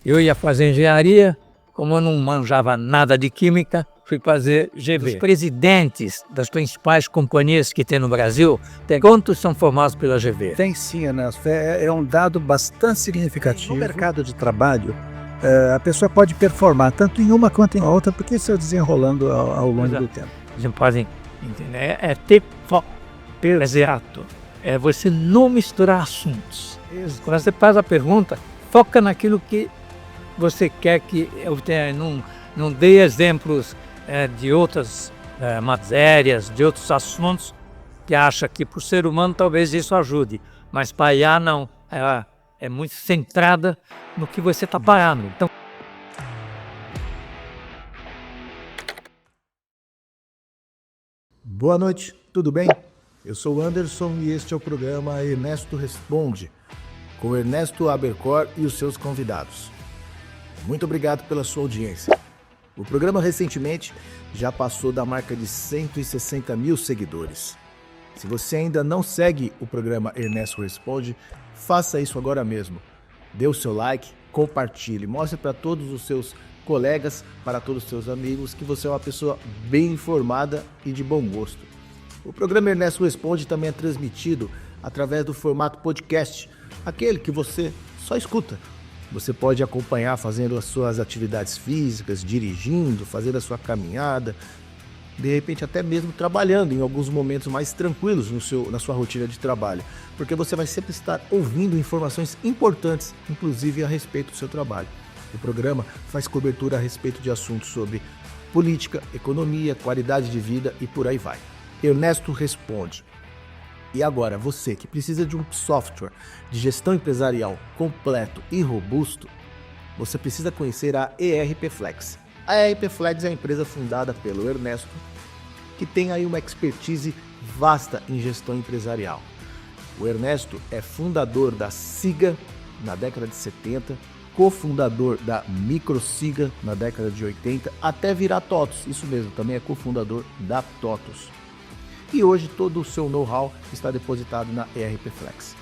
Eu ia fazer engenharia, como eu não manjava nada de química, fui fazer GV. Os presidentes das principais companhias que tem no Brasil, quantos são formados pela GV? Tem sim, Ernesto. É um dado bastante significativo. No mercado de trabalho, a pessoa pode performar tanto em uma quanto em outra, porque isso é desenrolando ao longo do tempo. Vocês podem entender. É ter foco exato. É você não misturar assuntos. Quando você faz a pergunta, foca naquilo que você quer que eu tenha. Não dê exemplos de outras matérias, de outros assuntos que acha que para o ser humano talvez isso ajude. Mas para a IA não. É muito centrada no que você está parando. Então, boa noite, tudo bem? Eu sou o Anderson e este é o programa Ernesto Responde, com Ernesto Abercor e os seus convidados. Muito obrigado pela sua audiência. O programa recentemente já passou da marca de 160 mil seguidores. Se você ainda não segue o programa Ernesto Responde, faça isso agora mesmo. Dê o seu like, compartilhe, mostre para todos os seus colegas, para todos os seus amigos, que você é uma pessoa bem informada e de bom gosto. O programa Ernesto Responde também é transmitido através do formato podcast, aquele que você só escuta. Você pode acompanhar fazendo as suas atividades físicas, dirigindo, fazendo a sua caminhada, de repente até mesmo trabalhando em alguns momentos mais tranquilos na sua rotina de trabalho, porque você vai sempre estar ouvindo informações importantes, inclusive a respeito do seu trabalho. O programa faz cobertura a respeito de assuntos sobre política, economia, qualidade de vida e por aí vai. Ernesto Responde. E agora, você que precisa de um software de gestão empresarial completo e robusto, você precisa conhecer a ERP Flex. A ERP Flex é a empresa fundada pelo Ernesto, que tem aí uma expertise vasta em gestão empresarial. O Ernesto é fundador da Siga na década de 70, cofundador da Microsiga na década de 80, até virar TOTUS, isso mesmo, também é cofundador da TOTUS. E hoje todo o seu know-how está depositado na ERP Flex.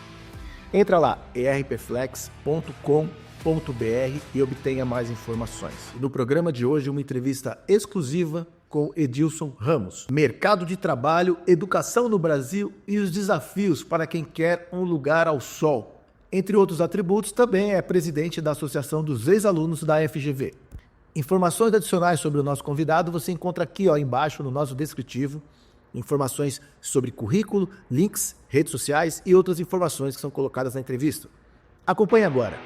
Entra lá, erpflex.com.br e obtenha mais informações. No programa de hoje, uma entrevista exclusiva com Edilson Ramos. Mercado de trabalho, educação no Brasil e os desafios para quem quer um lugar ao sol. Entre outros atributos, também é presidente da Associação dos Ex-Alunos da FGV. Informações adicionais sobre o nosso convidado você encontra aqui embaixo no nosso descritivo. Informações sobre currículo, links, redes sociais e outras informações que são colocadas na entrevista. Acompanhe agora.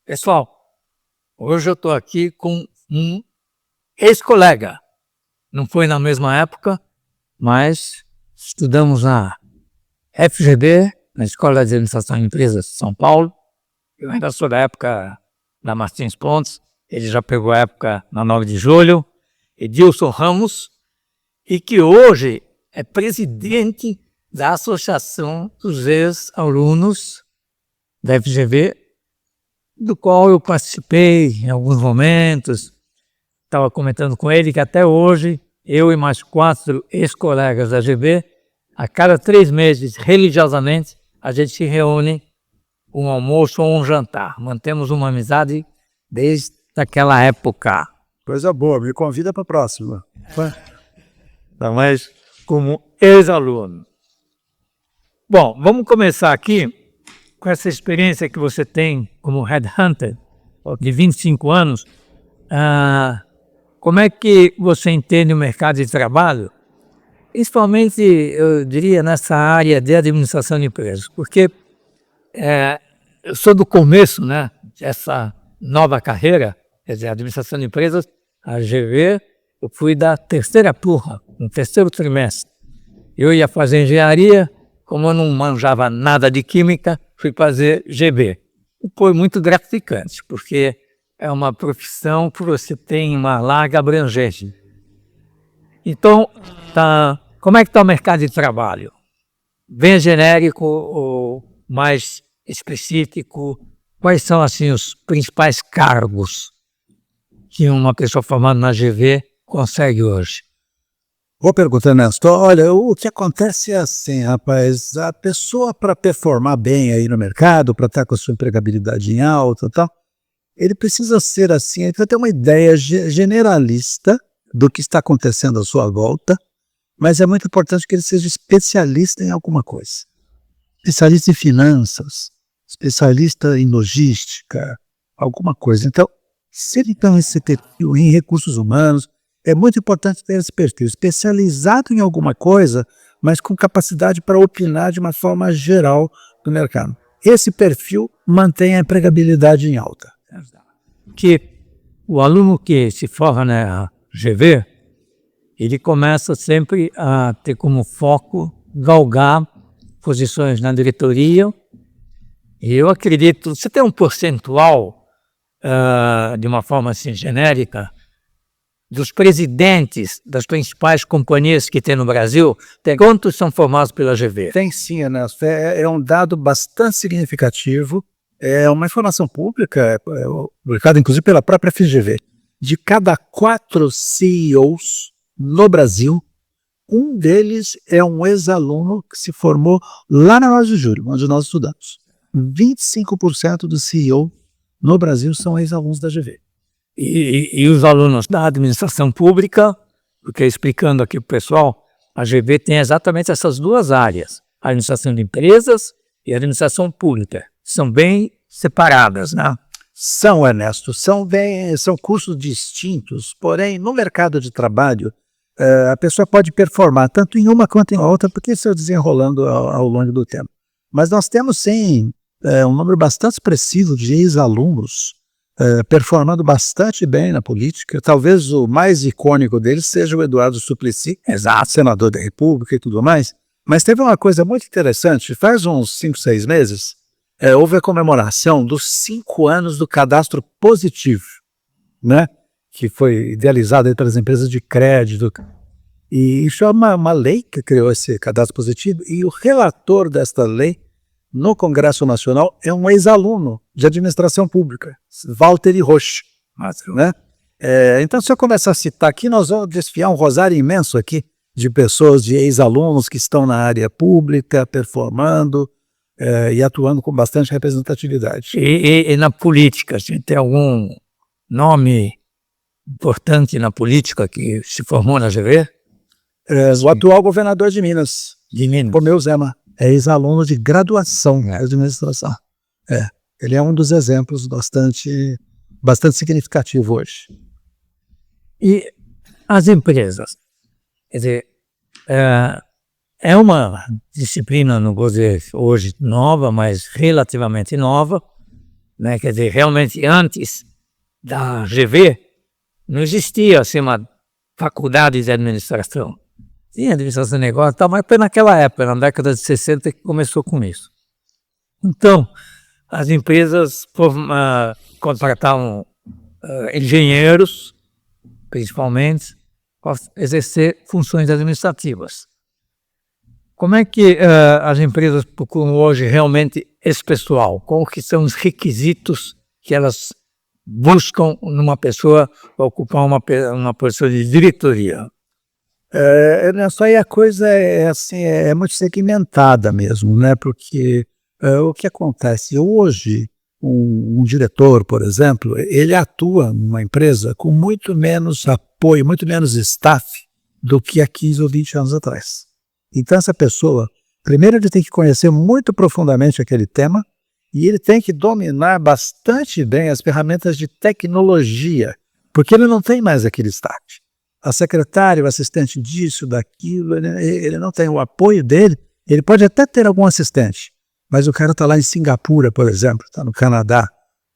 pessoal, hoje eu estou aqui com um ex-colega. Não foi na mesma época, mas estudamos na FGV, na Escola de Administração de Empresas de São Paulo. Eu ainda sou da época da Martins Pontes, ele já pegou a época na 9 de julho, Edilson Ramos, e que hoje é presidente da Associação dos Ex-Alunos da FGV, do qual eu participei em alguns momentos. Estava comentando com ele que até hoje, eu e mais 4 ex-colegas da FGV, a cada 3 meses, religiosamente, a gente se reúne um almoço ou um jantar. Mantemos uma amizade desde aquela época. Coisa boa, me convida para a próxima. Tá, mas como ex-aluno. Bom, vamos começar aqui com essa experiência que você tem como headhunter, de 25 anos. Como é que você entende o mercado de trabalho? Principalmente, eu diria, nessa área de administração de empresas, porque eu sou do começo, né, dessa nova carreira, quer dizer, administração de empresas, a GV, eu fui da terceira turma, no terceiro trimestre. Eu ia fazer engenharia, como eu não manjava nada de química, fui fazer GB. E foi muito gratificante, porque é uma profissão que você tem uma larga abrangência. Então, como é que está o mercado de trabalho? Bem genérico ou mais específico? Quais são, assim, os principais cargos que uma pessoa formada na GV consegue hoje? Vou perguntar, Ernesto, olha, o que acontece é assim, rapaz, a pessoa para performar bem aí no mercado, para estar com a sua empregabilidade em alta e tal, ele precisa ser assim, ele precisa ter uma ideia generalista do que está acontecendo à sua volta, mas é muito importante que ele seja especialista em alguma coisa. Especialista em finanças, especialista em logística, alguma coisa. Então, se ele tem esse perfil em recursos humanos, é muito importante ter esse perfil especializado em alguma coisa, mas com capacidade para opinar de uma forma geral no mercado. Esse perfil mantém a empregabilidade em alta. Que o aluno que se forma na GV, ele começa sempre a ter como foco galgar posições na diretoria. E eu acredito, você tem um percentual, de uma forma assim genérica, dos presidentes das principais companhias que tem no Brasil, quantos são formados pela GV? Tem sim, Ernesto. É um dado bastante significativo. É uma informação pública, publicada inclusive pela própria FGV. De cada 4 CEOs no Brasil, um deles é um ex-aluno que se formou lá na 9 de julho, onde nós estudamos. 25% dos CEO no Brasil são ex-alunos da GV. E os alunos da administração pública, porque explicando aqui para o pessoal, a GV tem exatamente essas duas áreas, a administração de empresas e a administração pública. São bem separadas, né? São, Ernesto, são cursos distintos, porém, no mercado de trabalho, a pessoa pode performar tanto em uma quanto em outra, porque isso é desenrolando ao longo do tempo. Mas nós temos, sim, um número bastante expressivo de ex-alunos performando bastante bem na política. Talvez o mais icônico deles seja o Eduardo Suplicy, senador da República e tudo mais. Mas teve uma coisa muito interessante, faz uns 5, 6 meses, houve a comemoração dos 5 anos do cadastro positivo, né? Que foi idealizado aí pelas empresas de crédito. E isso é uma lei que criou esse cadastro positivo, e o relator desta lei no Congresso Nacional é um ex-aluno de administração pública, Walter Roche. Né? Então, se eu começar a citar aqui, nós vamos desfiar um rosário imenso aqui de pessoas, de ex-alunos que estão na área pública, performando e atuando com bastante representatividade. E na política, a gente tem algum nome importante na política que se formou na GV? O atual governador de Minas, Romeu Zema, é ex-aluno de graduação em administração. Ele é um dos exemplos bastante significativo hoje. E as empresas? Quer dizer, é uma disciplina, não vou dizer hoje nova, mas relativamente nova, né? Quer dizer, realmente antes da GV não existia assim, uma faculdade de administração. Tinha administração de negócio e tal, mas foi naquela época, na década de 60, que começou com isso. Então, as empresas contratavam engenheiros, principalmente, para exercer funções administrativas. Como é que as empresas procuram hoje realmente esse pessoal? Quais que são os requisitos que elas buscam numa pessoa para ocupar uma posição de diretoria? Só aí a coisa é muito segmentada mesmo, né? Porque o que acontece hoje, um diretor, por exemplo, ele atua numa empresa com muito menos apoio, muito menos staff do que há 15 ou 20 anos atrás. Então essa pessoa, primeiro ele tem que conhecer muito profundamente aquele tema e ele tem que dominar bastante bem as ferramentas de tecnologia, porque ele não tem mais aquele staff. A secretária, o assistente disso, daquilo, ele não tem o apoio dele. Ele pode até ter algum assistente, mas o cara está lá em Singapura, por exemplo, está no Canadá.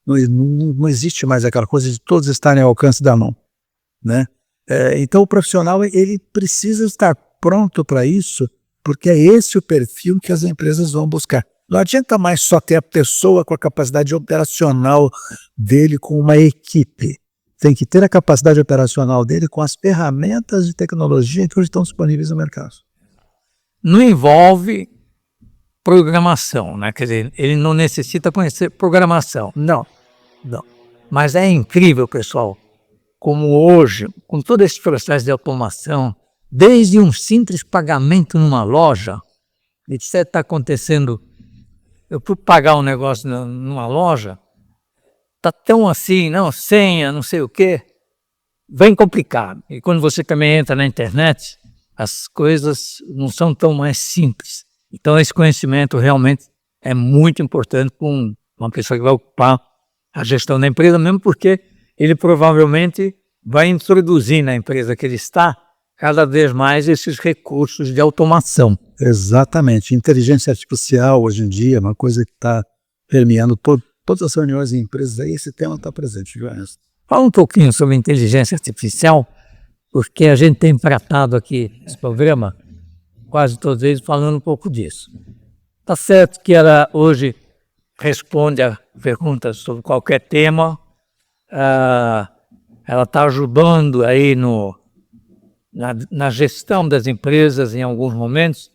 Não existe mais aquela coisa de todos estarem ao alcance da mão, né? Então o profissional ele precisa estar pronto para isso, porque é esse o perfil que as empresas vão buscar. Não adianta mais só ter a pessoa com a capacidade operacional dele com uma equipe. Tem que ter a capacidade operacional dele com as ferramentas de tecnologia que hoje estão disponíveis no mercado. Não envolve programação, né? Quer dizer, ele não necessita conhecer programação. Não. Mas é incrível, pessoal, como hoje, com todo esse processo de automação, desde um simples pagamento numa loja. Isso está acontecendo. Eu fui pagar um negócio numa loja, está tão assim, não, senha, não sei o quê, bem complicado. E quando você também entra na internet, as coisas não são tão mais simples. Então esse conhecimento realmente é muito importante para uma pessoa que vai ocupar a gestão da empresa, mesmo porque ele provavelmente vai introduzir na empresa que ele está cada vez mais esses recursos de automação. Exatamente. Inteligência artificial hoje em dia é uma coisa que está permeando todas as reuniões em empresas. Aí esse tema está presente, viu, Ernesto? Fala um pouquinho sobre inteligência artificial, porque a gente tem tratado aqui nesse programa, quase todos eles, falando um pouco disso. Está certo que ela hoje responde a perguntas sobre qualquer tema, ela está ajudando aí na gestão das empresas em alguns momentos,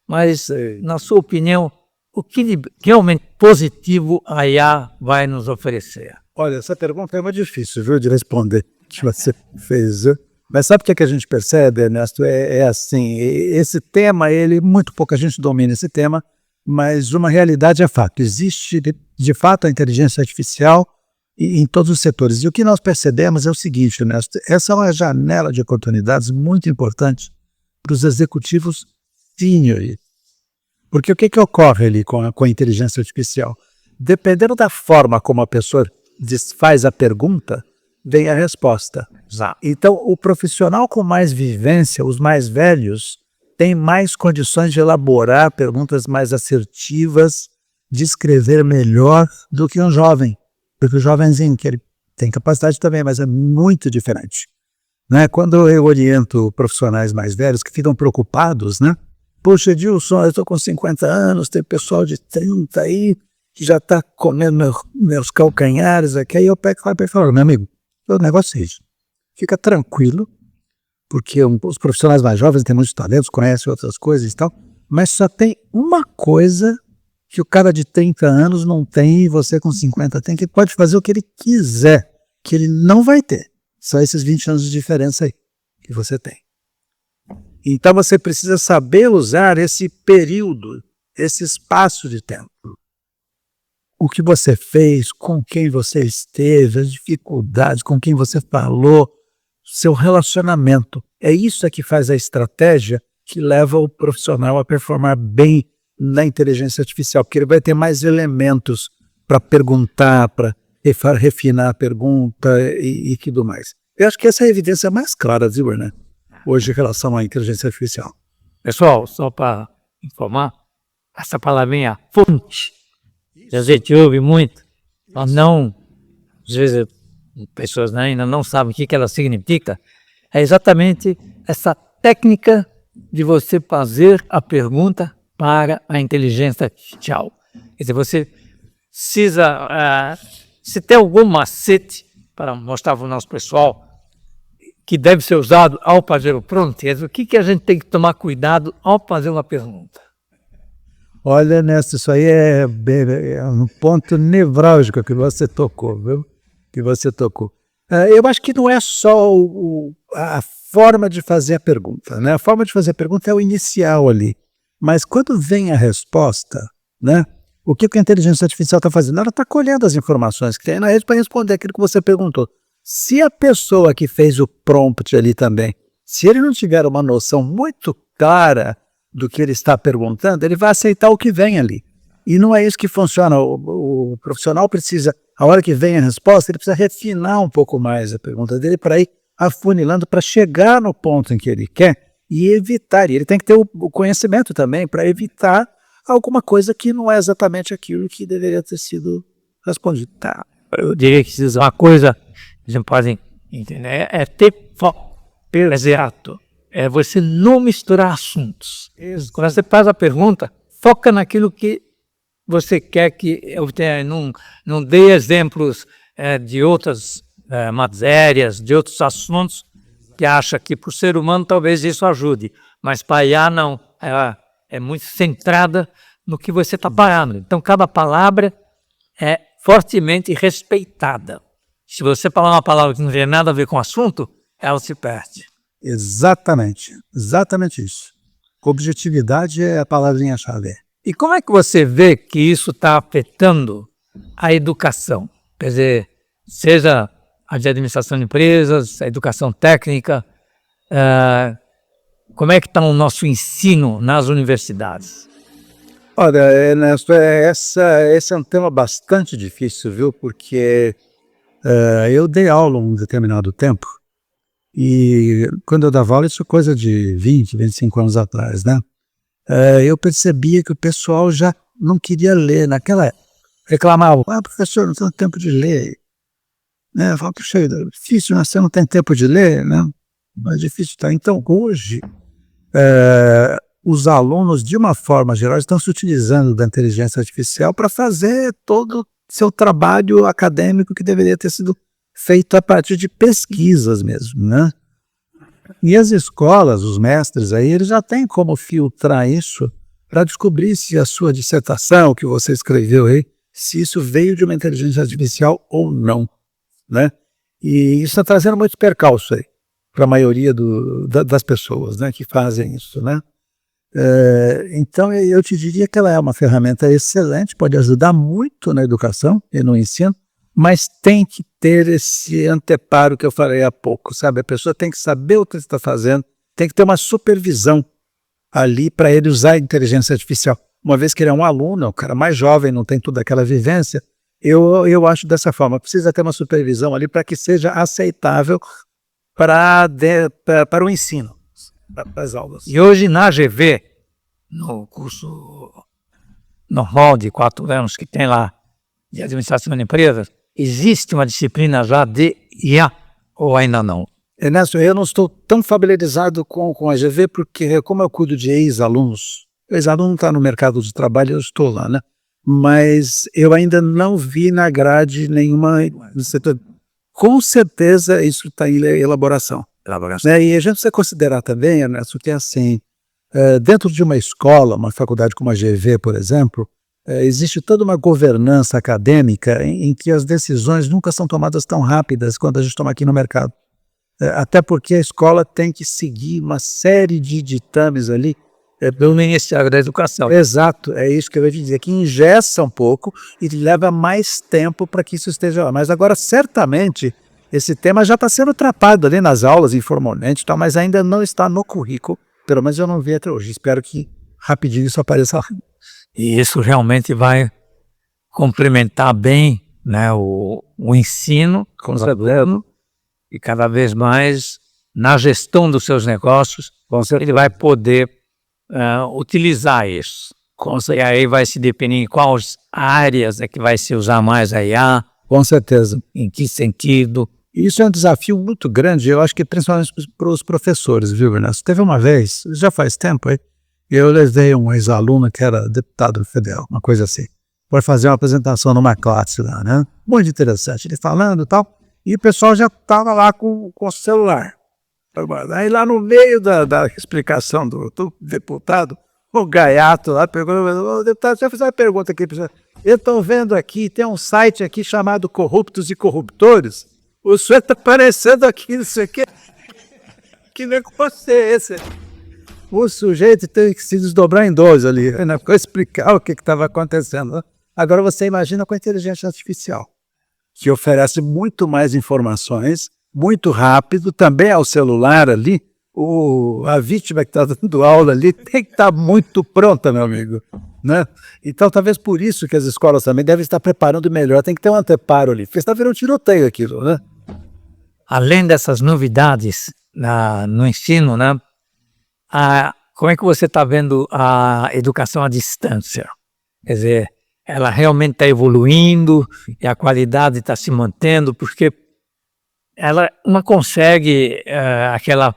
mas, na sua opinião, o que realmente positivo a IA vai nos oferecer? Olha, essa pergunta é muito difícil, viu, de responder, que você fez, viu? Mas sabe o que é que a gente percebe, Ernesto? É assim, esse tema, muito pouca gente domina esse tema, mas uma realidade é fato. Existe, de fato, a inteligência artificial em todos os setores. E o que nós percebemos é o seguinte, Ernesto, essa é uma janela de oportunidades muito importante para os executivos senior. Porque o que ocorre ali com a inteligência artificial? Dependendo da forma como a pessoa faz a pergunta, vem a resposta. Então, o profissional com mais vivência, os mais velhos, tem mais condições de elaborar perguntas mais assertivas, de escrever melhor do que um jovem. Porque o jovenzinho, que ele tem capacidade também, mas é muito diferente. Né? Quando eu oriento profissionais mais velhos que ficam preocupados, né? Poxa, Edilson, eu estou com 50 anos, tem pessoal de 30 aí, que já está comendo meus calcanhares aqui. Aí eu pego e falo, meu amigo, o negócio é isso. Fica tranquilo, porque os profissionais mais jovens têm muitos talentos, conhecem outras coisas e tal, mas só tem uma coisa que o cara de 30 anos não tem e você com 50 tem, que pode fazer o que ele quiser, que ele não vai ter. Só esses 20 anos de diferença aí que você tem. Então você precisa saber usar esse período, esse espaço de tempo. O que você fez, com quem você esteve, as dificuldades, com quem você falou, seu relacionamento. É isso que faz a estratégia que leva o profissional a performar bem na inteligência artificial, porque ele vai ter mais elementos para perguntar, para refinar a pergunta e tudo mais. Eu acho que essa é a evidência mais clara, viu, né? Hoje em relação à inteligência artificial. Pessoal, só para informar, essa palavrinha fonte, a gente ouve muito, mas não, às vezes pessoas ainda não sabem o que ela significa, é exatamente essa técnica de você fazer a pergunta para a inteligência artificial. Quer dizer, você precisa, se tem algum macete para mostrar para o nosso pessoal que deve ser usado ao fazer o prompt, o que a gente tem que tomar cuidado ao fazer uma pergunta? Olha, Ernesto, isso aí é um ponto nevrálgico que você tocou, viu? Que você tocou. Eu acho que não é só a forma de fazer a pergunta, né? A forma de fazer a pergunta é o inicial ali. Mas quando vem a resposta, né? O que a inteligência artificial está fazendo? Ela está colhendo as informações que tem na rede para responder aquilo que você perguntou. Se a pessoa que fez o prompt ali também, se ele não tiver uma noção muito clara do que ele está perguntando, ele vai aceitar o que vem ali. E não é isso que funciona. O profissional precisa, a hora que vem a resposta, ele precisa refinar um pouco mais a pergunta dele para ir afunilando, para chegar no ponto em que ele quer e evitar. E ele tem que ter o conhecimento também para evitar alguma coisa que não é exatamente aquilo que deveria ter sido respondido. Tá. Eu diria que uma coisa que a gente pode entender é ter foco. Exato. É você não misturar assuntos. Quando você faz a pergunta, foca naquilo que você quer que eu tenha. Não dê exemplos de outras matérias, de outros assuntos que acha que para o ser humano talvez isso ajude. Mas para a IA não. É muito centrada no que você está falando. Então cada palavra é fortemente respeitada. Se você falar uma palavra que não tem nada a ver com o assunto, ela se perde. Exatamente, exatamente isso. Objetividade é a palavrinha-chave. E como é que você vê que isso está afetando a educação? Quer dizer, seja a de administração de empresas, a educação técnica, como é que está o nosso ensino nas universidades? Olha, Ernesto, esse é um tema bastante difícil, viu? Porque eu dei aula um determinado tempo e quando eu dava aula, isso é coisa de 20, 25 anos atrás, né? Eu percebia que o pessoal já não queria ler naquela época. Reclamavam, professor, não tenho tempo de ler. Né? Eu falava, puxa, é difícil, né? Você não tem tempo de ler, né? Mas é difícil, tá? Então, hoje, os alunos, de uma forma geral, estão se utilizando da inteligência artificial para fazer todo o seu trabalho acadêmico que deveria ter sido feito a partir de pesquisas mesmo, né? E as escolas, os mestres aí, eles já têm como filtrar isso para descobrir se a sua dissertação que você escreveu aí, se isso veio de uma inteligência artificial ou não, né? E isso está trazendo muito percalço aí para a maioria das pessoas, né, que fazem isso, né? Então eu te diria que ela é uma ferramenta excelente, pode ajudar muito na educação e no ensino, mas tem que ter esse anteparo que eu falei há pouco, sabe? A pessoa tem que saber o que está fazendo, tem que ter uma supervisão ali para ele usar a inteligência artificial. Uma vez que ele é um aluno, um cara mais jovem, não tem toda aquela vivência, eu acho dessa forma. Precisa ter uma supervisão ali para que seja aceitável para o ensino, para as aulas. E hoje na AGV, no curso normal de 4 anos que tem lá de administração de empresas, existe uma disciplina já de IA ou ainda não? Ernesto, eu não estou tão familiarizado com a AGV porque como eu cuido de ex-alunos, o ex-aluno está no mercado de trabalho, eu estou lá, né? Mas eu ainda não vi na grade nenhuma... Com certeza isso está em elaboração. Né? E a gente precisa considerar também, Ernesto, que é assim, dentro de uma escola, uma faculdade como a GV, por exemplo, existe toda uma governança acadêmica em que as decisões nunca são tomadas tão rápidas quanto a gente toma aqui no mercado. Até porque a escola tem que seguir uma série de ditames ali do Ministério da Educação. Exato, é isso que eu ia dizer, que engessa um pouco e leva mais tempo para que isso esteja lá. Mas agora, certamente, esse tema já está sendo tratado ali nas aulas informalmente, e tal, mas ainda não está no currículo, pelo menos eu não vi até hoje. Espero que rapidinho isso apareça lá. E isso realmente vai complementar bem, né, o ensino com os alunos e cada vez mais na gestão dos seus negócios, ele vai poder utilizar isso. E aí vai se definir em quais áreas é que vai se usar mais a IA. Com certeza. Em que sentido? Isso é um desafio muito grande, eu acho que principalmente para os professores, viu, Ernesto? Teve uma vez, já faz tempo, eu levei um ex-aluno que era deputado federal, uma coisa assim, para fazer uma apresentação numa classe lá, né? Muito interessante, ele falando e tal, e o pessoal já estava lá com o celular. Aí lá no meio da explicação do deputado, o gaiato lá perguntou, deputado, deixa eu fazer uma pergunta aqui. Eu estou vendo aqui, tem um site aqui chamado Corruptos e Corruptores. O senhor está aparecendo aqui, não sei o quê. Que negócio é esse? O sujeito tem que se desdobrar em 12 ali, né, para explicar o que estava acontecendo. Agora você imagina com a inteligência artificial, que oferece muito mais informações, muito rápido, também ao celular ali, a vítima que está dando aula ali tem que estar muito pronta, meu amigo, né? Então talvez por isso que as escolas também devem estar preparando melhor, tem que ter um anteparo ali, porque está virando um tiroteio aquilo, né? Além dessas novidades no ensino, né? Como é que você está vendo a educação à distância? Quer dizer, ela realmente está evoluindo e a qualidade está se mantendo, porque ela não consegue aquela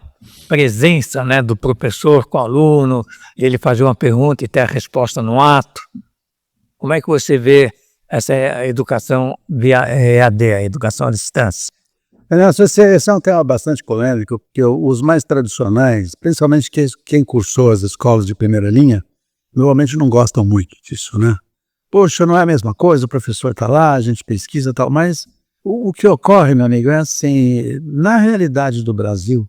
presença, né, do professor com o aluno, ele fazer uma pergunta e ter a resposta no ato. Como é que você vê essa educação via EAD, a educação à distância? Esse é um tema bastante polêmico, porque os mais tradicionais, principalmente quem cursou as escolas de primeira linha, normalmente não gostam muito disso, né? Poxa, não é a mesma coisa, o professor está lá, a gente pesquisa e tal, mas o que ocorre, meu amigo, é assim, na realidade do Brasil,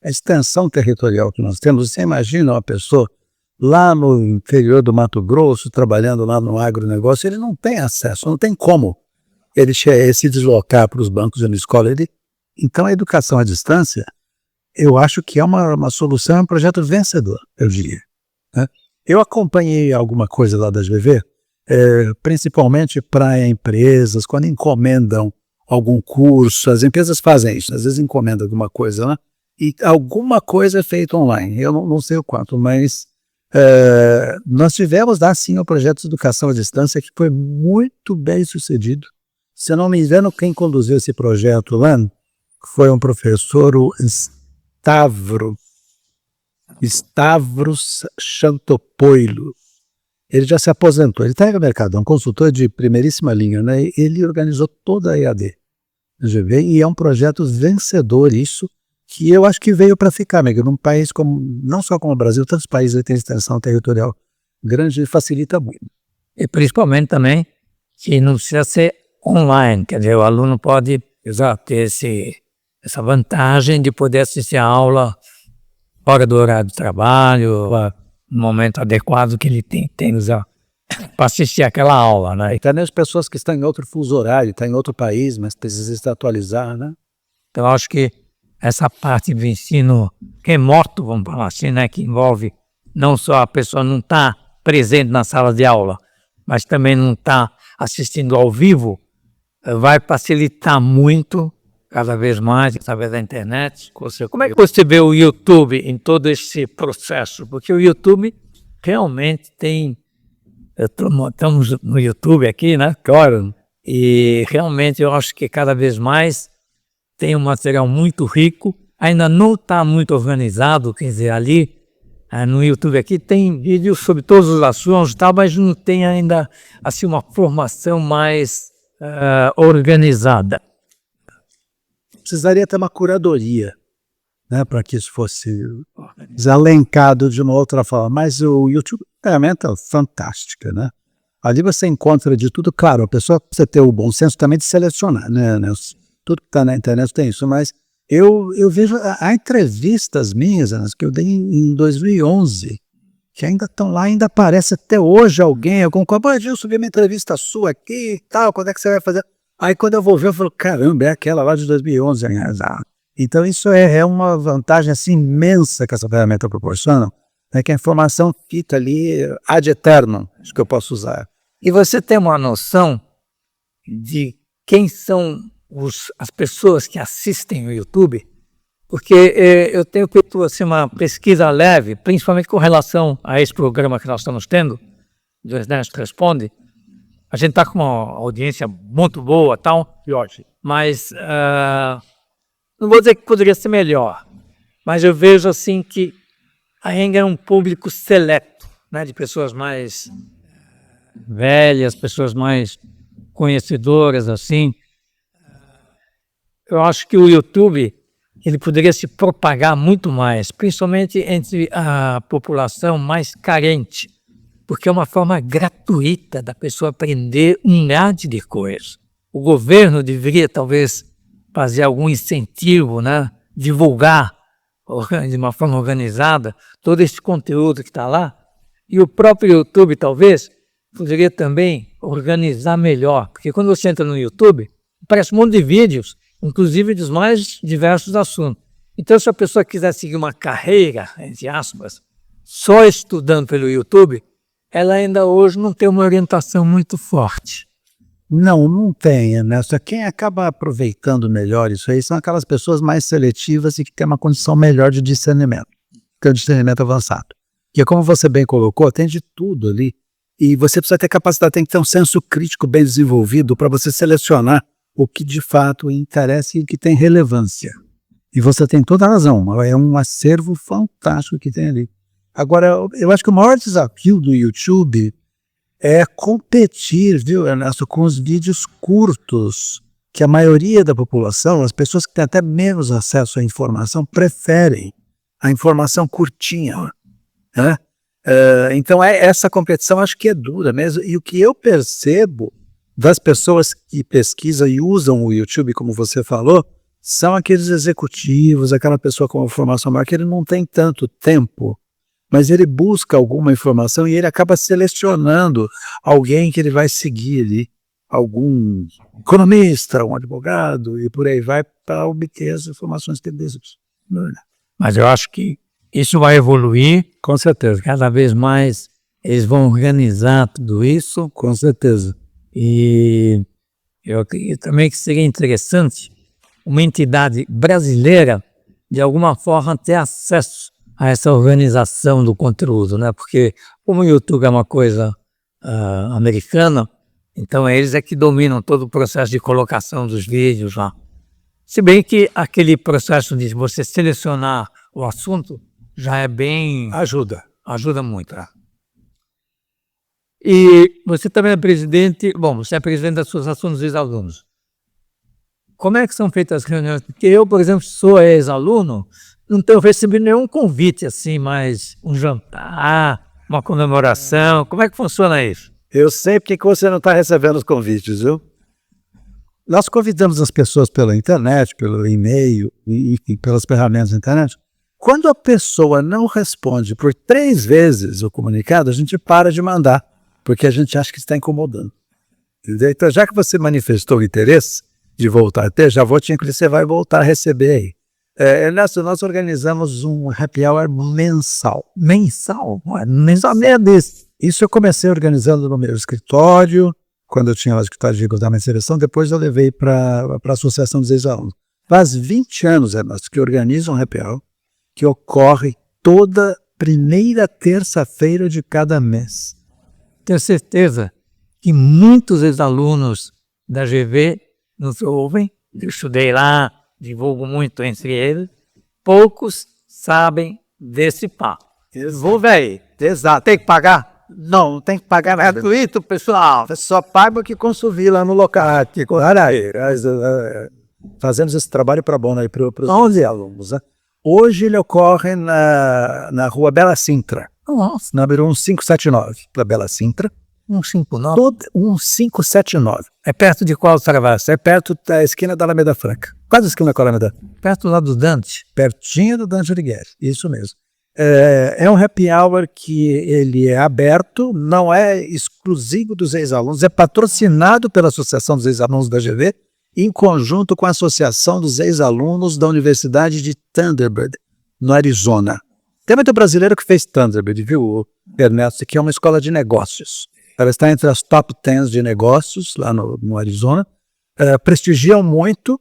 a extensão territorial que nós temos. Você imagina uma pessoa lá no interior do Mato Grosso, trabalhando lá no agronegócio, ele não tem acesso, não tem como ele se deslocar para os bancos da escola. Então, a educação à distância, eu acho que é uma solução, é um projeto vencedor, eu diria, né? Eu acompanhei alguma coisa lá da GV, principalmente para empresas, quando encomendam algum curso, as empresas fazem isso, às vezes encomendam alguma coisa lá, e alguma coisa é feita online, eu não sei o quanto, mas nós tivemos lá sim o projeto de educação à distância, que foi muito bem sucedido. Se eu não me engano, quem conduziu esse projeto lá foi um professor, o Stavros Chantopoilo. Ele já se aposentou, ele está no mercado, é um consultor de primeiríssima linha, né? Ele organizou toda a EAD da GV e é um projeto vencedor, isso, que eu acho que veio para ficar, amigo, num país como, não só como o Brasil, tantos países têm extensão territorial grande, facilita muito. E principalmente também que não precisa ser online, quer dizer, o aluno pode ter essa vantagem de poder assistir a aula fora do horário de trabalho, no momento adequado que ele tem para assistir aquela aula, né? E também as pessoas que estão em outro fuso horário, estão em outro país, mas precisam se atualizar, né? Então, eu acho que essa parte do ensino remoto, vamos falar assim, né, que envolve não só a pessoa não estar presente na sala de aula, mas também não estar assistindo ao vivo, vai facilitar muito, cada vez mais, através da internet. Como é que você vê o YouTube em todo esse processo? Porque o YouTube realmente tem... Estamos no YouTube aqui, né? Claro. E realmente eu acho que cada vez mais tem um material muito rico, ainda não está muito organizado, quer dizer, ali no YouTube aqui tem vídeos sobre todos os assuntos, mas não tem ainda assim uma formação mais organizada. Precisaria ter uma curadoria, né, para que isso fosse desalencado de uma outra forma, mas o YouTube é uma ferramenta fantástica, né? Ali você encontra de tudo, claro, a pessoa precisa ter o bom senso também de selecionar, né? Tudo que está na internet tem isso, mas eu vejo, há entrevistas minhas, que eu dei em 2011, que ainda estão lá, ainda aparece até hoje alguém, eu subi uma entrevista sua aqui e tal, quando é que você vai fazer? Aí quando eu vou ver, eu falo, caramba, é aquela lá de 2011. Então isso é uma vantagem assim, imensa que essa ferramenta proporciona, né, que a informação fica ali ad eternum, acho que eu posso usar. E você tem uma noção de quem são as pessoas que assistem o YouTube? Porque eu tenho feito assim, uma pesquisa leve, principalmente com relação a esse programa que nós estamos tendo, do Ernesto Responde. A gente está com uma audiência muito boa, tal, mas não vou dizer que poderia ser melhor, mas eu vejo assim que ainda é um público seleto, né, de pessoas mais velhas, pessoas mais conhecedoras, assim. Eu acho que o YouTube ele poderia se propagar muito mais, principalmente entre a população mais carente, porque é uma forma gratuita da pessoa aprender um monte de coisas. O governo deveria talvez fazer algum incentivo, né? Divulgar de uma forma organizada todo esse conteúdo que está lá, e o próprio YouTube talvez poderia também organizar melhor, porque quando você entra no YouTube, aparece um monte de vídeos, inclusive dos mais diversos assuntos. Então, se a pessoa quiser seguir uma carreira, entre aspas, só estudando pelo YouTube, ela ainda hoje não tem uma orientação muito forte. Não tem, né? Só quem acaba aproveitando melhor isso aí são aquelas pessoas mais seletivas e que têm uma condição melhor de discernimento, que é o discernimento avançado. Que, como você bem colocou, tem de tudo ali. E você precisa ter capacidade, tem que ter um senso crítico bem desenvolvido para você selecionar o que de fato interessa e o que tem relevância. E você tem toda a razão, é um acervo fantástico que tem ali. Agora, eu acho que o maior desafio do YouTube é competir, viu, Ernesto, com os vídeos curtos, que a maioria da população, as pessoas que têm até menos acesso à informação, preferem a informação curtinha, né? Então, essa competição acho que é dura mesmo. E o que eu percebo das pessoas que pesquisam e usam o YouTube, como você falou, são aqueles executivos, aquela pessoa com uma formação maior que ele não tem tanto tempo, mas ele busca alguma informação e ele acaba selecionando alguém que ele vai seguir ali, algum economista, um advogado e por aí vai, para obter as informações que ele deseja. Mas eu acho que isso vai evoluir, Com certeza. cada vez mais eles vão organizar tudo isso, Com certeza. e eu acredito também que seria interessante uma entidade brasileira, de alguma forma, ter acesso a essa organização do conteúdo, né? Porque como o YouTube é uma coisa americana, então eles é que dominam todo o processo de colocação dos vídeos lá. Se bem que aquele processo de você selecionar o assunto já é bem... ajuda muito. E você também é presidente, você é presidente da Associação dos Ex-Alunos. Como é que são feitas as reuniões? Porque eu, por exemplo, sou ex-aluno, não tenho recebido nenhum convite assim, mais um jantar, uma comemoração. Como é que funciona isso? Eu sei porque que você não está recebendo os convites, viu? Nós convidamos as pessoas pela internet, pelo e-mail, enfim, pelas ferramentas da internet. Quando a pessoa não responde por 3 vezes o comunicado, a gente para de mandar, porque a gente acha que está incomodando. Entendeu? Então, já que você manifestou o interesse de voltar a ter, já vou te incluir, você vai voltar a receber aí. Ernesto, nós organizamos um happy hour mensal. Mensal? Mensal desse. Isso eu comecei organizando no meu escritório, quando eu tinha o escritório de recrutamento e seleção, depois eu levei para a Associação dos Ex-Alunos. Faz 20 anos, Ernesto, que organiza um happy hour que ocorre toda primeira terça-feira de cada mês. Tenho certeza que muitos ex-alunos da GV nos ouvem, eu estudei lá, divulgo muito entre eles, poucos sabem desse papo. Vou, velho. Exato. Tem que pagar? Não tem que pagar É nada. gratuito, pessoal. Só paga o que consumir lá no local. Fazemos esse trabalho para bom aí para os 11 alunos. Né? Hoje ele ocorre na rua Bela Sintra, Nossa, número 1579, para Bela Sintra. 159. 1579. É perto de qual travessa? É perto da esquina da Alameda Franca. Quase a esquina da Alameda. Perto lá do Dante. Pertinho do Dante Alighieri. Isso mesmo. É um happy hour que ele é aberto, não é exclusivo dos ex-alunos, é patrocinado pela Associação dos Ex-Alunos da GV, em conjunto com a Associação dos Ex-Alunos da Universidade de Thunderbird, no Arizona. Tem muito brasileiro que fez Thunderbird, viu, Ernesto? Que é uma escola de negócios. Ela está entre as top 10 de negócios lá no Arizona. Prestigiam muito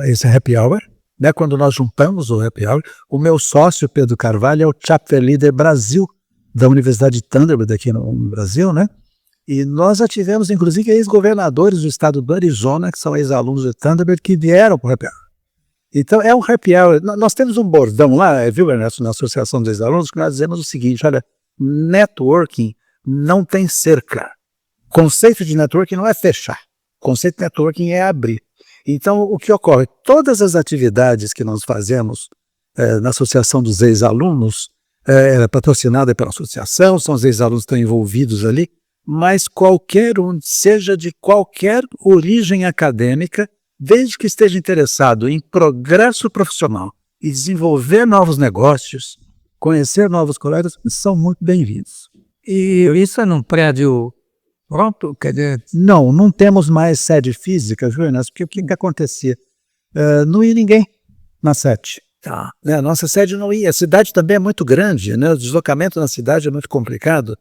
esse happy hour. Né, quando nós juntamos o happy hour, o meu sócio, Pedro Carvalho, é o Chapter Leader Brasil, da Universidade de Thunderbird aqui no Brasil, né? E nós já tivemos, inclusive, ex-governadores do estado do Arizona, que são ex-alunos de Thunderbird, que vieram para o happy hour. Então, é um happy hour. Nós temos um bordão lá, viu, Ernesto, na Associação dos Ex-Alunos, que nós dizemos o seguinte, olha, networking não tem cerca. Conceito de networking não é fechar. Conceito de networking é abrir. Então, o que ocorre? Todas as atividades que nós fazemos na Associação dos Ex-Alunos, é patrocinada pela associação, são os ex-alunos que estão envolvidos ali, mas qualquer um, seja de qualquer origem acadêmica, desde que esteja interessado em progresso profissional e desenvolver novos negócios, conhecer novos colegas, são muito bem-vindos. E isso é num prédio pronto? Quer dizer, não temos mais sede física, viu, Ernesto? Porque o que acontecia? Não ia ninguém na sede. tá. A nossa sede não ia. A cidade também é muito grande, né? O deslocamento na cidade é muito complicado.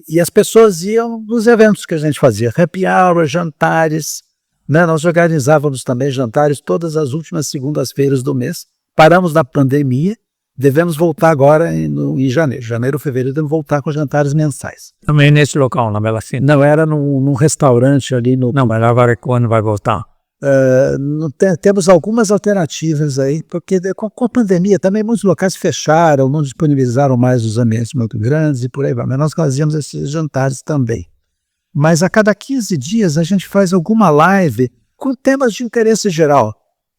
E as pessoas iam nos eventos que a gente fazia, happy hour, jantares, né? Nós organizávamos também jantares todas as últimas segundas-feiras do mês. Paramos na pandemia, devemos voltar agora em janeiro. Janeiro, fevereiro, devemos voltar com jantares mensais. Também nesse local, na Bela Sintra. Não, era num restaurante ali no... Não, mas agora quando vai voltar? Temos algumas alternativas aí, porque com a pandemia também muitos locais fecharam, não disponibilizaram mais os ambientes muito grandes e por aí vai. Mas nós fazíamos esses jantares também. Mas a cada 15 dias a gente faz alguma live com temas de interesse geral.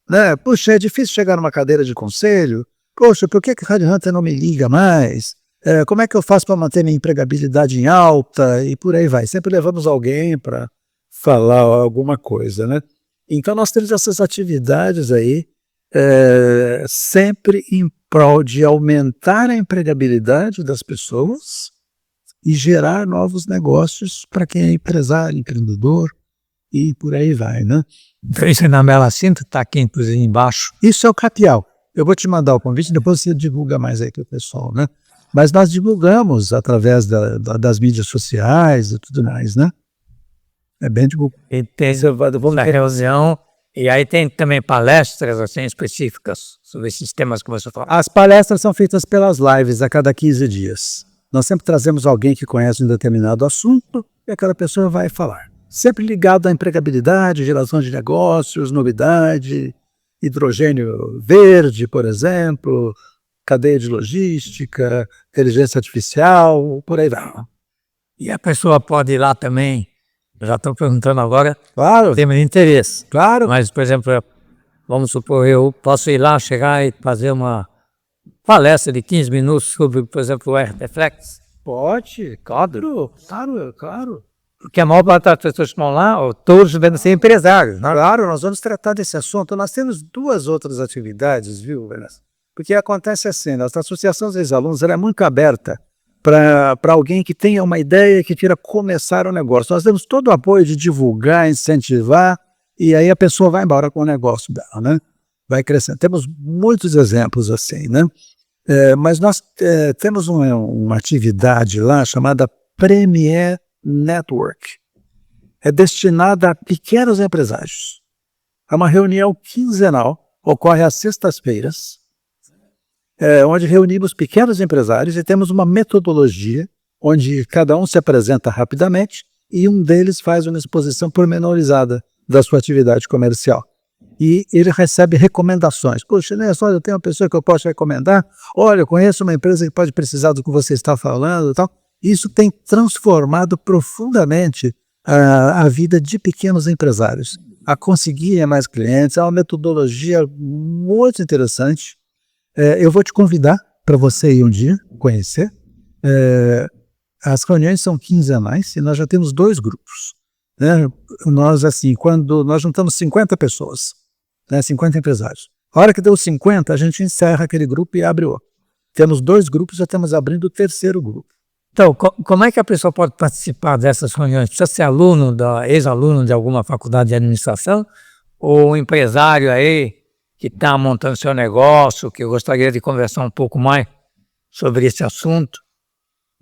Né? Puxa, é difícil chegar numa cadeira de conselho. Poxa, por que a Rádio Hunter não me liga mais? Como é que eu faço para manter minha empregabilidade em alta? E por aí vai. Sempre levamos alguém para falar alguma coisa, né? Então nós temos essas atividades aí sempre em prol de aumentar a empregabilidade das pessoas e gerar novos negócios para quem é empresário, empreendedor e por aí vai, né? Isso na Bela Cinta, está aqui inclusive embaixo. Isso é o Capial. Eu vou te mandar o convite, depois você divulga mais aí para o pessoal, né? Mas nós divulgamos através das mídias sociais e tudo mais, né? É bem divulgado. E tem na reunião, e aí tem também palestras assim, específicas sobre esses temas que você falou. As palestras são feitas pelas lives a cada 15 dias. Nós sempre trazemos alguém que conhece um determinado assunto e aquela pessoa vai falar. Sempre ligado à empregabilidade, geração de negócios, novidade, hidrogênio verde, por exemplo, cadeia de logística, inteligência artificial, por aí vai. E a pessoa pode ir lá também, já estou perguntando agora, Claro, tem interesse. claro. Mas, por exemplo, vamos supor, eu posso ir lá, chegar e fazer uma palestra de 15 minutos sobre, por exemplo, o Reflex. Pode, claro, claro. Porque a maior parte das pessoas que estão lá, ou todos devem ser empresários. Né? Claro, nós vamos tratar desse assunto. Nós temos 2 outras atividades, viu, Vanessa? Porque acontece assim, nossa associação dos ex-alunos ela é muito aberta para alguém que tenha uma ideia que queira começar um negócio. Nós temos todo o apoio de divulgar, incentivar, e aí a pessoa vai embora com o negócio dela, né? Vai crescendo. Temos muitos exemplos assim, né? Mas nós temos uma atividade lá chamada Premier Network. É destinada a pequenos empresários. É uma reunião quinzenal, ocorre às sextas-feiras, onde reunimos pequenos empresários e temos uma metodologia onde cada um se apresenta rapidamente e um deles faz uma exposição pormenorizada da sua atividade comercial. E ele recebe recomendações. Poxa, olha, eu tenho uma pessoa que eu posso recomendar. Olha, eu conheço uma empresa que pode precisar do que você está falando e tal. Isso tem transformado profundamente a vida de pequenos empresários, a conseguirem mais clientes. É uma metodologia muito interessante. Eu vou te convidar para você ir um dia conhecer. As reuniões são quinzenais e nós já temos 2 grupos. Né? Nós, assim, quando nós juntamos 50 pessoas, né, 50 empresários. A hora que deu 50, a gente encerra aquele grupo e abre outro. Temos 2 grupos, já estamos abrindo o 3º grupo. Então, como é que a pessoa pode participar dessas reuniões? Precisa ser aluno, ex-aluno de alguma faculdade de administração? Ou um empresário aí que está montando seu negócio, que eu gostaria de conversar um pouco mais sobre esse assunto?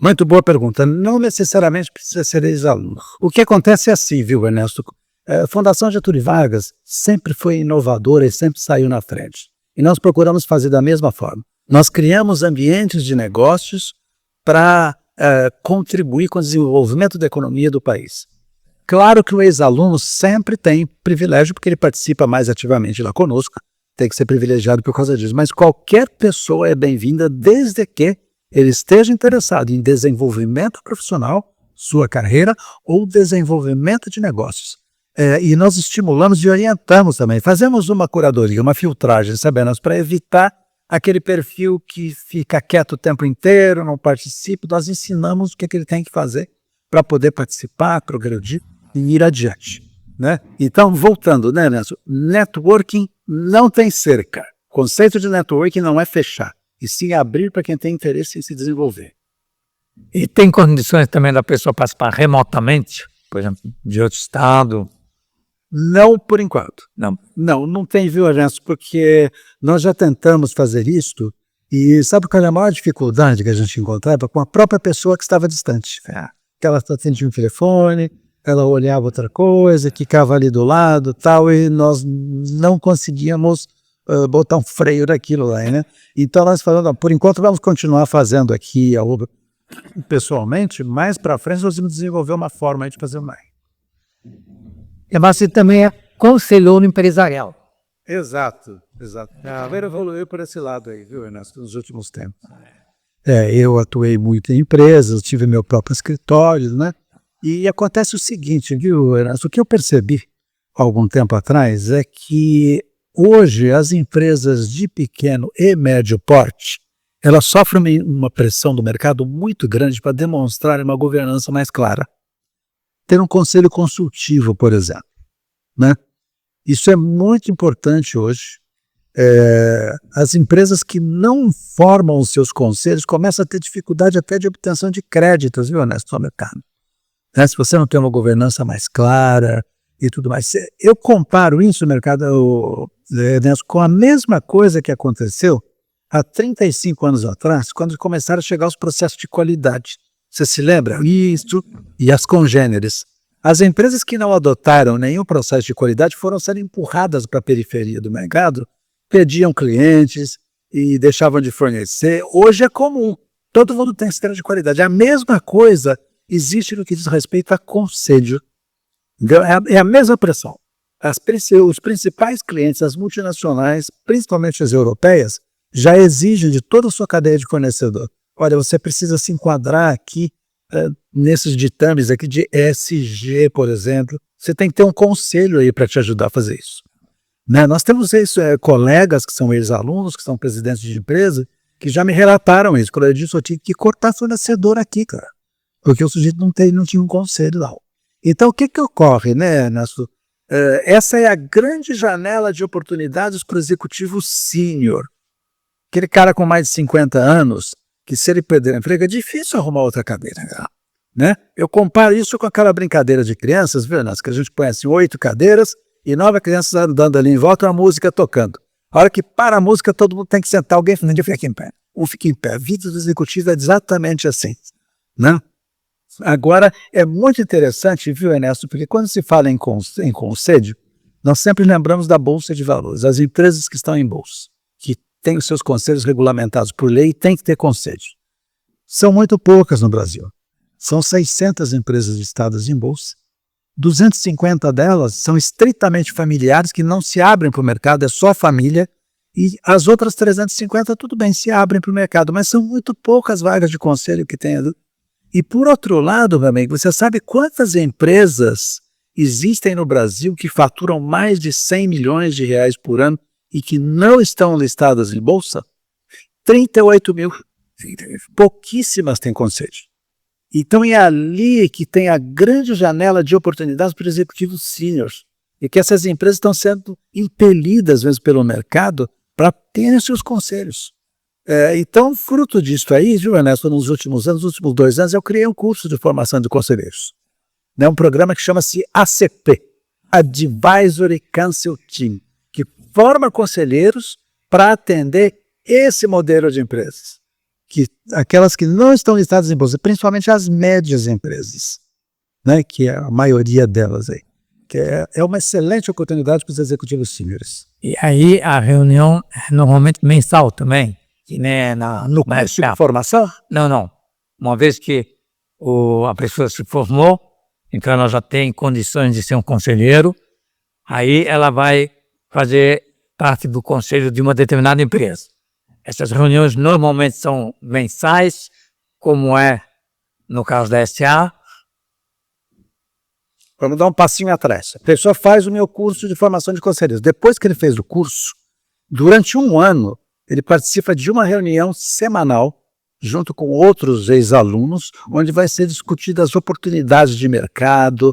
Muito boa pergunta. Não necessariamente precisa ser ex-aluno. O que acontece é assim, viu, Ernesto? A Fundação Getúlio Vargas sempre foi inovadora e sempre saiu na frente. E nós procuramos fazer da mesma forma. Nós criamos ambientes de negócios para contribuir com o desenvolvimento da economia do país. Claro que o ex-aluno sempre tem privilégio, porque ele participa mais ativamente lá conosco, tem que ser privilegiado por causa disso, mas qualquer pessoa é bem-vinda desde que ele esteja interessado em desenvolvimento profissional, sua carreira, ou desenvolvimento de negócios. E nós estimulamos e orientamos também, fazemos uma curadoria, uma filtragem, sabendo, para evitar aquele perfil que fica quieto o tempo inteiro, não participa. Nós ensinamos o que ele tem que fazer para poder participar, progredir e ir adiante. Né? Então, voltando, né, Nelson? Networking não tem cerca. O conceito de networking não é fechar, e sim abrir para quem tem interesse em se desenvolver. E tem condições também da pessoa participar remotamente, por exemplo, de outro estado? Não por enquanto. Não. Não tem, viu, Ernesto? Porque nós já tentamos fazer isto e sabe qual é a maior dificuldade que a gente encontrava? Com a própria pessoa que estava distante. Que ela atendia um telefone, ela olhava outra coisa, ficava ali do lado tal, e nós não conseguíamos botar um freio naquilo lá, né? Então nós falamos, por enquanto vamos continuar fazendo aqui pessoalmente, mais para frente nós vamos desenvolver uma forma de fazer mais. E você também é conselheiro empresarial. Exato. A carreira evoluiu por esse lado aí, viu, Ernesto, nos últimos tempos. Eu atuei muito em empresas, tive meu próprio escritório, né? E acontece o seguinte, viu, Ernesto, o que eu percebi há algum tempo atrás é que hoje as empresas de pequeno e médio porte, elas sofrem uma pressão do mercado muito grande para demonstrar uma governança mais clara. Ter um conselho consultivo, por exemplo, né? Isso é muito importante hoje. As empresas que não formam os seus conselhos começam a ter dificuldade até de obtenção de créditos, viu, Ernesto, no mercado. Né? Se você não tem uma governança mais clara e tudo mais. Eu comparo isso, mercado, Ernesto, com a mesma coisa que aconteceu há 35 anos atrás, quando começaram a chegar os processos de qualidade. Você se lembra? Isso. E as congêneres. As empresas que não adotaram nenhum processo de qualidade foram sendo empurradas para a periferia do mercado, perdiam clientes e deixavam de fornecer. Hoje é comum. Todo mundo tem sistema de qualidade. A mesma coisa existe no que diz respeito a conselho. É a mesma pressão. Os principais clientes, as multinacionais, principalmente as europeias, já exigem de toda a sua cadeia de fornecedor. Olha, você precisa se enquadrar aqui nesses ditames aqui de ESG, por exemplo. Você tem que ter um conselho aí para te ajudar a fazer isso. Né? Nós temos colegas que são ex-alunos, que são presidentes de empresa, que já me relataram isso. Quando eu disse, eu tive que cortar fornecedor aqui, cara. Porque o sujeito não tinha um conselho lá. Então, o que ocorre, né, Ernesto? Essa é a grande janela de oportunidades para o executivo sênior. Aquele cara com mais de 50 anos, que se ele perder o emprego, é difícil arrumar outra cadeira. Né? Eu comparo isso com aquela brincadeira de crianças, viu, Ernesto? Que a gente conhece 8 cadeiras e 9 crianças andando ali em volta e uma música tocando. A hora que para a música, todo mundo tem que sentar, alguém fica aqui em pé. Um fica em pé. A vida do executivo é exatamente assim. Né? Agora, é muito interessante, viu, Ernesto, porque quando se fala em conselho, nós sempre lembramos da Bolsa de Valores, as empresas que estão em bolsa, que têm os seus conselhos regulamentados por lei e têm que ter conselho. São muito poucas no Brasil. São 600 empresas listadas em bolsa. 250 delas são estritamente familiares, que não se abrem para o mercado, é só família. E as outras 350, tudo bem, se abrem para o mercado, mas são muito poucas vagas de conselho que tem. E por outro lado, meu amigo, você sabe quantas empresas existem no Brasil que faturam mais de 100 milhões de reais por ano e que não estão listadas em bolsa? 38 mil. Pouquíssimas têm conselho. Então é ali que tem a grande janela de oportunidades para executivos sêniores. E que essas empresas estão sendo impelidas, às vezes, pelo mercado para terem seus conselhos. Então, fruto disso aí, viu, Ernesto, nos últimos 2 anos, eu criei um curso de formação de conselheiros. Um programa que chama-se ACP, Advisory Council Team, que forma conselheiros para atender esse modelo de empresas. Aquelas que não estão listadas em bolsa, principalmente as médias empresas, né, que é a maioria delas aí. Que é uma excelente oportunidade para os executivos sêniores. E aí a reunião é normalmente mensal também? Que nem no curso de formação? Não. Uma vez que a pessoa se formou, então ela já tem condições de ser um conselheiro, aí ela vai fazer parte do conselho de uma determinada empresa. Essas reuniões normalmente são mensais, como é no caso da SA. Vamos dar um passinho atrás. A pessoa faz o meu curso de formação de conselheiros. Depois que ele fez o curso, durante 1 ano, ele participa de uma reunião semanal, junto com outros ex-alunos, onde vai ser discutidas as oportunidades de mercado,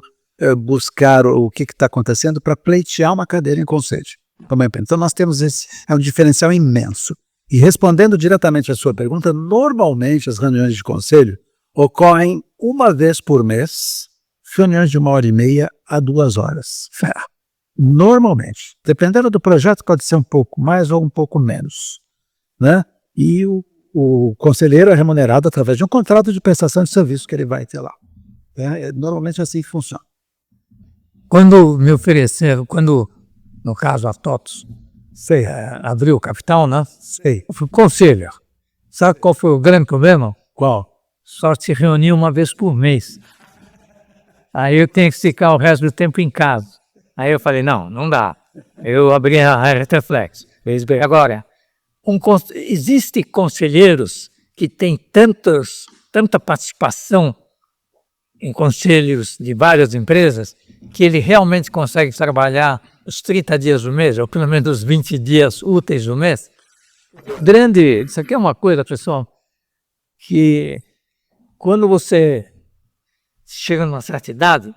buscar o que está acontecendo para pleitear uma cadeira em conselho. Então nós temos um diferencial imenso. E respondendo diretamente à sua pergunta, normalmente as reuniões de conselho ocorrem 1 vez por mês, reuniões de 1h30 a 2 horas. Normalmente. Dependendo do projeto, pode ser um pouco mais ou um pouco menos. Né? E o conselheiro é remunerado através de um contrato de prestação de serviço que ele vai ter lá. Normalmente é assim que funciona. Quando me ofereceram, no caso a TOTOS, abriu o capital, né? Eu fui conselheiro. Sabe qual foi o grande problema? Qual? Só se reunir 1 vez por mês. Aí eu tenho que ficar o resto do tempo em casa. Aí eu falei, não dá. Eu abri a Retroflex. Agora, existem conselheiros que têm tanta participação em conselhos de várias empresas que ele realmente consegue trabalhar os 30 dias do mês, ou pelo menos os 20 dias úteis do mês. Isso aqui é uma coisa, pessoal, que quando você chega numa certa idade,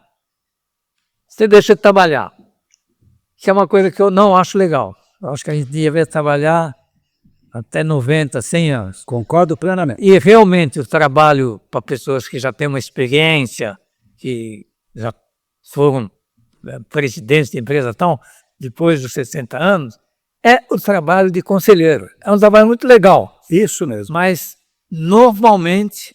você deixa de trabalhar. que é uma coisa que eu não acho legal. Eu acho que a gente devia trabalhar até 90, 100 anos. Concordo plenamente. E realmente o trabalho para pessoas que já têm uma experiência, que já foram presidentes de empresa, então, depois dos 60 anos, é o trabalho de conselheiro. É um trabalho muito legal. Isso mesmo. Mas, normalmente,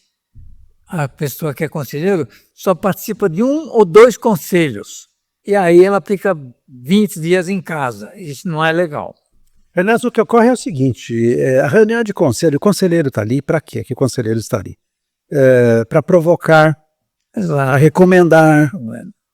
a pessoa que é conselheiro só participa de 1 ou 2 conselhos. E aí ela fica 20 dias em casa. Isso não é legal. Ernesto, o que ocorre é o seguinte, a reunião de conselho, o conselheiro está ali, para quê que o conselheiro está ali? Para provocar, para recomendar,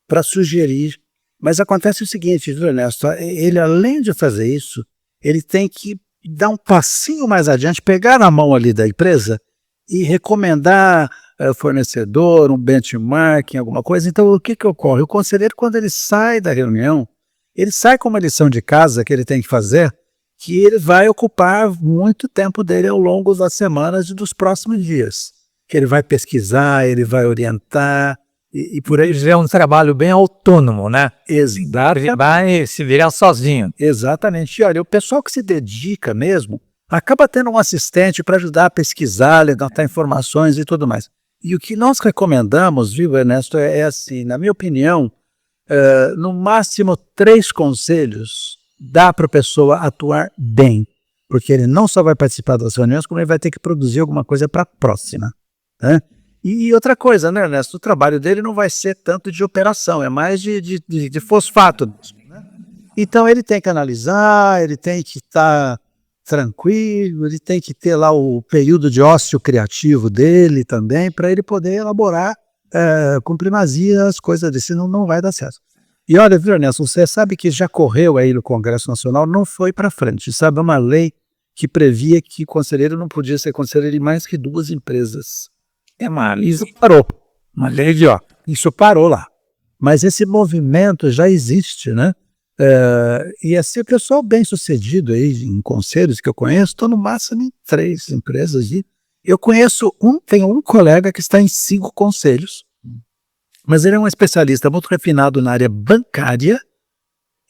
para sugerir. Mas acontece o seguinte, viu, Ernesto, ele além de fazer isso, ele tem que dar um passinho mais adiante, pegar na mão ali da empresa e recomendar fornecedor, um benchmarking, alguma coisa. Então, o que ocorre? O conselheiro, quando ele sai da reunião, ele sai com uma lição de casa que ele tem que fazer, que ele vai ocupar muito tempo dele ao longo das semanas e dos próximos dias. Que ele vai pesquisar, ele vai orientar e por aí. É um trabalho bem autônomo, né? Exatamente. Ele vai se virar sozinho. Exatamente. E olha, o pessoal que se dedica mesmo acaba tendo um assistente para ajudar a pesquisar, levantar informações e tudo mais. E o que nós recomendamos, viu, Ernesto, é assim, na minha opinião, no máximo 3 conselhos dá para a pessoa atuar bem, porque ele não só vai participar das reuniões, como ele vai ter que produzir alguma coisa para a próxima. Né? E outra coisa, né, Ernesto, o trabalho dele não vai ser tanto de operação, é mais de fosfato. Né? Então ele tem que analisar, ele tem que estar tranquilo, ele tem que ter lá o período de ócio criativo dele também, para ele poder elaborar com primazia as coisas dele, senão não vai dar certo. E olha, viu, Ernesto, você sabe que já correu aí no Congresso Nacional, não foi para frente, sabe, uma lei que previa que conselheiro não podia ser conselheiro de mais que 2 empresas. Isso parou. Uma lei de, isso parou lá. Mas esse movimento já existe, né? E assim, o pessoal bem sucedido aí em conselhos que eu conheço, estou no máximo em 3 empresas. Eu conheço tenho um colega que está em 5 conselhos, mas ele é um especialista muito refinado na área bancária,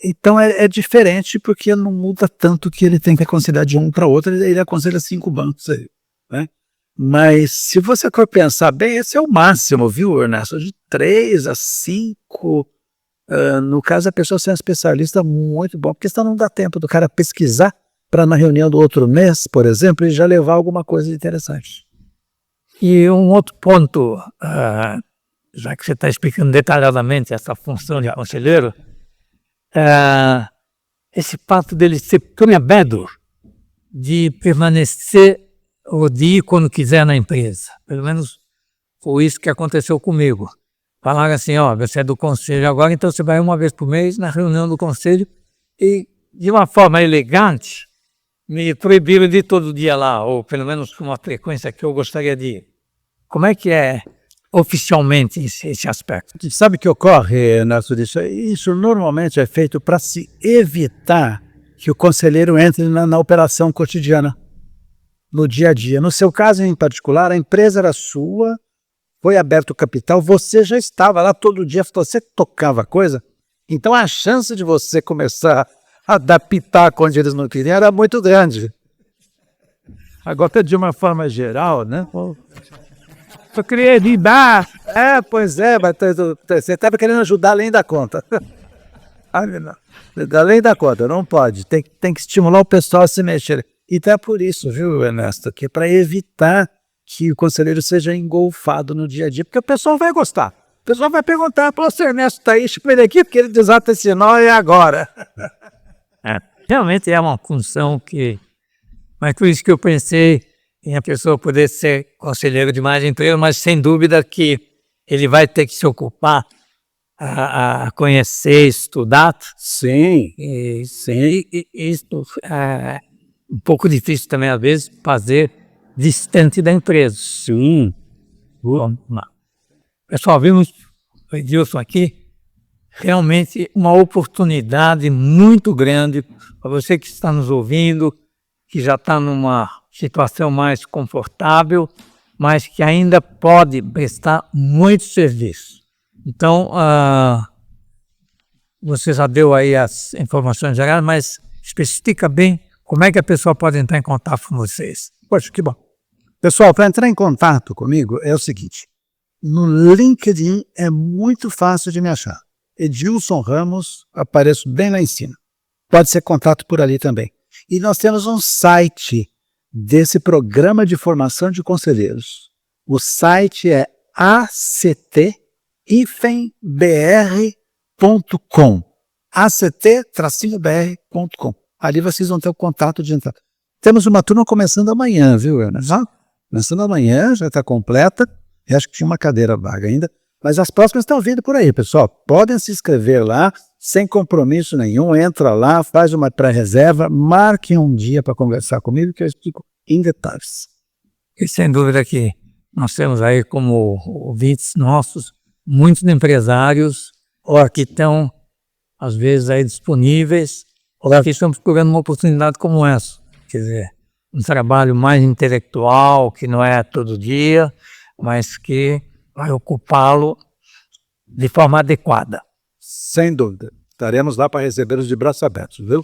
então é diferente porque não muda tanto que ele tem que aconselhar de um para outro, ele aconselha 5 bancos aí, né? Mas se você for pensar bem, esse é o máximo, viu, Ernesto? De 3 a 5, no caso a pessoa ser um especialista muito bom, porque senão não dá tempo do cara pesquisar para na reunião do outro mês, por exemplo, e já levar alguma coisa interessante. E um outro ponto, já que você está explicando detalhadamente essa função de conselheiro, esse fato dele ser medo de permanecer ou de ir quando quiser na empresa. Pelo menos foi isso que aconteceu comigo. Falaram assim, você é do conselho agora, então você vai uma vez por mês na reunião do conselho e, de uma forma elegante, me proibiram de ir todo dia lá, ou pelo menos com uma frequência que eu gostaria de ir. Como é que é oficialmente esse aspecto? Sabe o que ocorre, Ernesto? Isso normalmente é feito para se evitar que o conselheiro entre na operação cotidiana, no dia a dia. No seu caso em particular, a empresa era sua, foi aberto o capital, você já estava lá todo dia, você tocava a coisa, então a chance de você começar a adaptar quando eles não queriam era muito grande. Agora, de uma forma geral, né? Eu queria ajudar. Pois é, mas você estava querendo ajudar além da conta. Além da conta, não pode. Tem que estimular o pessoal a se mexer. Então é por isso, viu, Ernesto, que é para evitar que o conselheiro seja engolfado no dia a dia, porque o pessoal vai gostar. O pessoal vai perguntar, se o Ernesto está aí, chama ele aqui, porque ele desata esse nó e agora. Realmente é uma função que... Mas por isso que eu pensei em a pessoa poder ser conselheiro de mais empresa, mas sem dúvida que ele vai ter que se ocupar a conhecer, estudar. Sim. E isso é um pouco difícil também, às vezes, fazer distante da empresa. Sim. Bom, pessoal, vimos o Edilson aqui, realmente uma oportunidade muito grande para você que está nos ouvindo, que já está numa situação mais confortável, mas que ainda pode prestar muito serviço. Então, você já deu aí as informações gerais, mas especifica bem como é que a pessoa pode entrar em contato com vocês. Poxa, que bom. Pessoal, para entrar em contato comigo é o seguinte, no LinkedIn é muito fácil de me achar. Edilson Ramos, apareço bem lá em cima. Pode ser contato por ali também. E nós temos um site desse programa de formação de conselheiros. O site é act-br.com. act-br.com. Ali vocês vão ter o contato de entrada. Temos uma turma começando amanhã, viu, Ana? Começando amanhã, já está completa. Eu acho que tinha uma cadeira vaga ainda. Mas as próximas estão vindo por aí, pessoal. Podem se inscrever lá, sem compromisso nenhum. Entra lá, faz uma pré-reserva, marque um dia para conversar comigo, que eu explico em detalhes. E sem dúvida que nós temos aí como ouvintes nossos, muitos empresários, ou que estão, às vezes, aí disponíveis, ou que estão procurando uma oportunidade como essa. Quer dizer, um trabalho mais intelectual, que não é todo dia, mas que vai ocupá-lo de forma adequada. Sem dúvida. Estaremos lá para recebê-los de braços abertos, viu?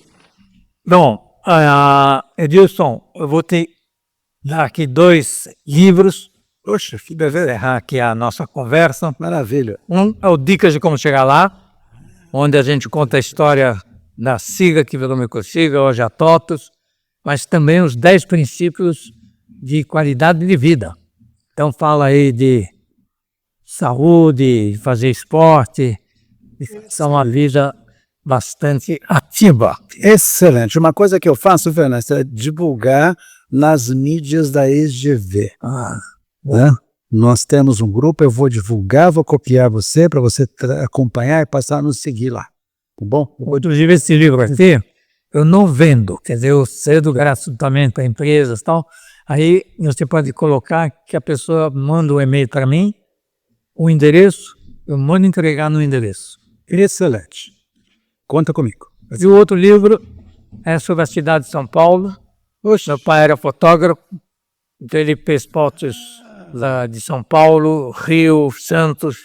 Bom, Edilson, eu vou te dar aqui 2 livros. Poxa, que Para encerrar aqui a nossa conversa. maravilha. Um é o Dicas de Como Chegar Lá, onde a gente conta a história da SIGA, que virou Microsiga, hoje a TOTUS, mas também os 10 princípios de qualidade de vida. Então fala aí de saúde, fazer esporte, de uma vida bastante ativa. Excelente. Uma coisa que eu faço, Fernando, é divulgar nas mídias da EGV. Né? Nós temos um grupo, eu vou divulgar, vou copiar você para você acompanhar e passar a nos seguir lá. Tá bom? Inclusive esse livro aqui, eu não vendo, quer dizer, eu cedo gratuitamente para empresas e tal. Aí você pode colocar que a pessoa manda um e-mail para mim, o endereço, eu mando entregar no endereço. Excelente. Conta comigo. E o outro livro é sobre a cidade de São Paulo. Meu pai era fotógrafo, então ele fez fotos de São Paulo, Rio, Santos,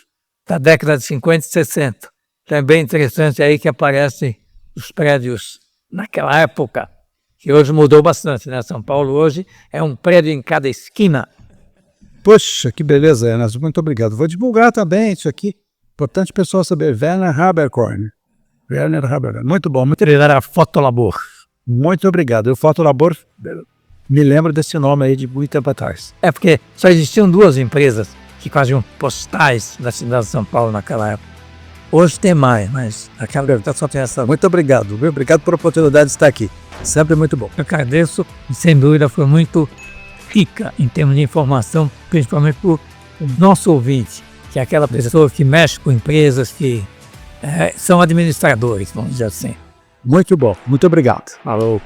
da década de 50 e 60. Então é bem interessante aí que aparecem os prédios naquela época, que hoje mudou bastante, né? São Paulo hoje é um prédio em cada esquina. Poxa, que beleza, Enas. Muito obrigado. Vou divulgar também isso aqui. Importante o pessoal saber. Werner Haberkorn. Werner Haberkorn. Muito bom. Ele era Fotolabor. Muito obrigado. O Fotolabor, me lembro desse nome aí de muito tempo atrás. É porque só existiam 2 empresas que faziam postais da cidade de São Paulo naquela época. Hoje tem mais, mas naquela época só tem essa. Muito obrigado, viu? Obrigado por a oportunidade de estar aqui. Sempre muito bom. Eu agradeço e sem dúvida foi muito rica em termos de informação, principalmente para o nosso ouvinte, que é aquela pessoa que mexe com empresas que são administradores, vamos dizer assim. Muito bom. Muito obrigado. Falou.